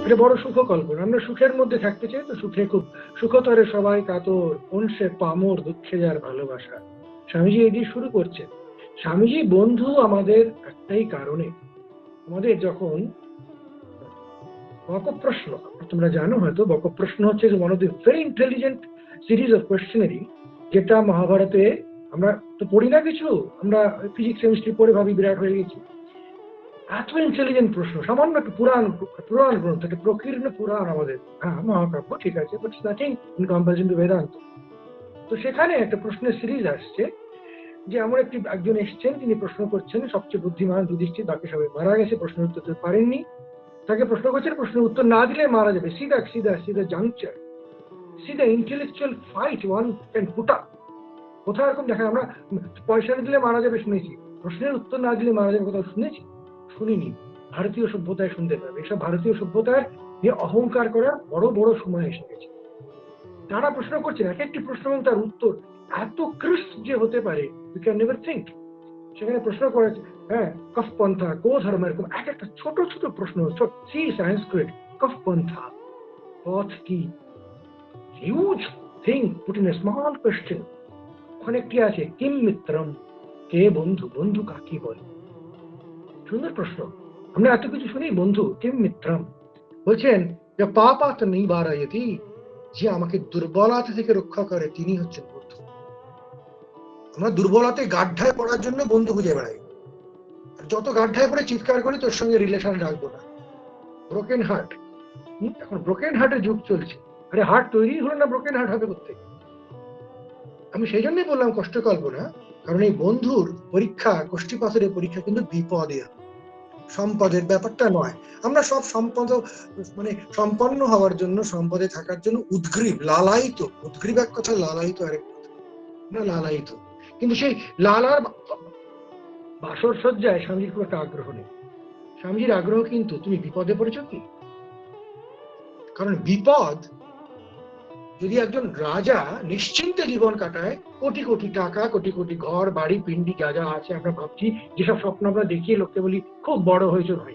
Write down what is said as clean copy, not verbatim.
এটা বড় সুখ কল্পনা। আমরা সুখের মধ্যে থাকতে চাই, তো সুখে খুব সুখতরে সবাই কাতর, কোন সে পামর দুঃখে যার ভালোবাসা। স্বামীজি এই দিয়ে শুরু করছেন। স্বামীজি বন্ধু আমাদের একটাই কারণে, আমাদের যখন বকপ্রশ্ন, তোমরা জানো হয়তো বকপ্রশ্ন হচ্ছে one of the very intelligent series of questionary, যেটা মহাভারতে আমরা তো পড়ি না কিছু, আমরা ফিজিক্স কেমিস্ট্রি পড়ে ভাবি বিরাট হয়ে গেছি। এত ইন্টেলিজেন্ট প্রশ্ন, সামান্য একটা পুরাণ পুরাণ গ্রন্থ, একটা প্রকীর্ণ পুরাণ আমাদের, হ্যাঁ মহাকাব্য ঠিক আছে, but nothing in comparison two Vedanta. তো সেখানে একটা প্রশ্নের সিরিজ আসছে যে এমন একজন এসছেন, তিনি প্রশ্ন করছেন, সবচেয়ে বুদ্ধিমান যুধিষ্ঠির, বাকি সবাই মারা গেছে, প্রশ্নের উত্তর দিতে পারেননি। তাকে প্রশ্ন করছেন, প্রশ্নের উত্তর না দিলে মারা যাবে। সিধা সিধা সিধা জাংচার, সিধা intellectual fight one can put up. কোথাও এরকম দেখা, আমরা পয়সা না দিলে মারা যাবে শুনেছি, প্রশ্নের উত্তর না দিলে মারা যাবে কোথাও শুনেছি? শুনিনি। ভারতীয় সভ্যতায় শুনতে পাবে। এসব ভারতীয় সভ্যতার নিয়ে অহংকার করার বড় বড় সময় এসে গেছে। তারা প্রশ্ন করছেন, এক একটি প্রশ্ন এবং তার উত্তর এত ক্রিস্প যে হতে পারে, ইউ ক্যান নেভার থিঙ্ক। সেখানে প্রশ্ন করেছে, হ্যাঁ কফ পন্থা কো ধর্ম, এরকম এক একটা ছোট ছোট প্রশ্ন, সি সংস্কৃত, কফ পন্থা, পথ কি, huge thing put in a small question. ওখানে একটি আছে, কিম মিত্রম, কে বন্ধু, বন্ধু কাকে বলে। সুন্দর প্রশ্ন। আমরা এত কিছু শুনি, বন্ধু কিম মিত্রম, বলছেন যে পাপাত নিবারয়তি, যে আমাকে দুর্বলতা থেকে রক্ষা করে তিনি হচ্ছেন বন্ধু। আমরা দুর্বলতায় গাড্ডায় পড়ার জন্য বন্ধু খুঁজে বেড়াই, যত গাড্ডায় পড়ে চিৎকার করি তোর সঙ্গে রিলেশন রাখবো না, ব্রোকেন হার্ট। এখন ব্রোকেন হার্টের যুগ চলছে। আরে হার্ট তৈরি হলো না, ব্রোকেন হার্ট হবে কোথেকে? আমি সেই জন্যই বললাম কষ্ট কল্পনা, কারণ এই বন্ধুর পরীক্ষা, কোষ্ঠীপাথরের পরীক্ষা কিন্তু বিপদে, সম্পদের ব্যাপারটা নয়। আমরা সব সম্পদ, মানে সম্পন্ন হওয়ার জন্য, সম্পদে থাকার জন্য উদ্গ্রীব, লালায়িত। উদ্গ্রীব এক কথা, লালায়িত আরেক কথা। না লালায়িত, কিন্তু সেই লালার বাসর সজ্জায় স্বামীজির খুব একটা আগ্রহ নেই। স্বামীজির আগ্রহ কিন্তু তুমি বিপদে পড়েছ কি। কারণ বিপদ, যদি একজন রাজা নিশ্চিন্তে জীবন কাটায়, কোটি কোটি টাকা, কোটি কোটি ঘর বাড়ি পিন্ডি যা যা আছে, আমরা ভাবছি যেসব স্বপ্ন আমরা দেখিয়ে লোককে বলি খুব বড় হয়েছে ভাই,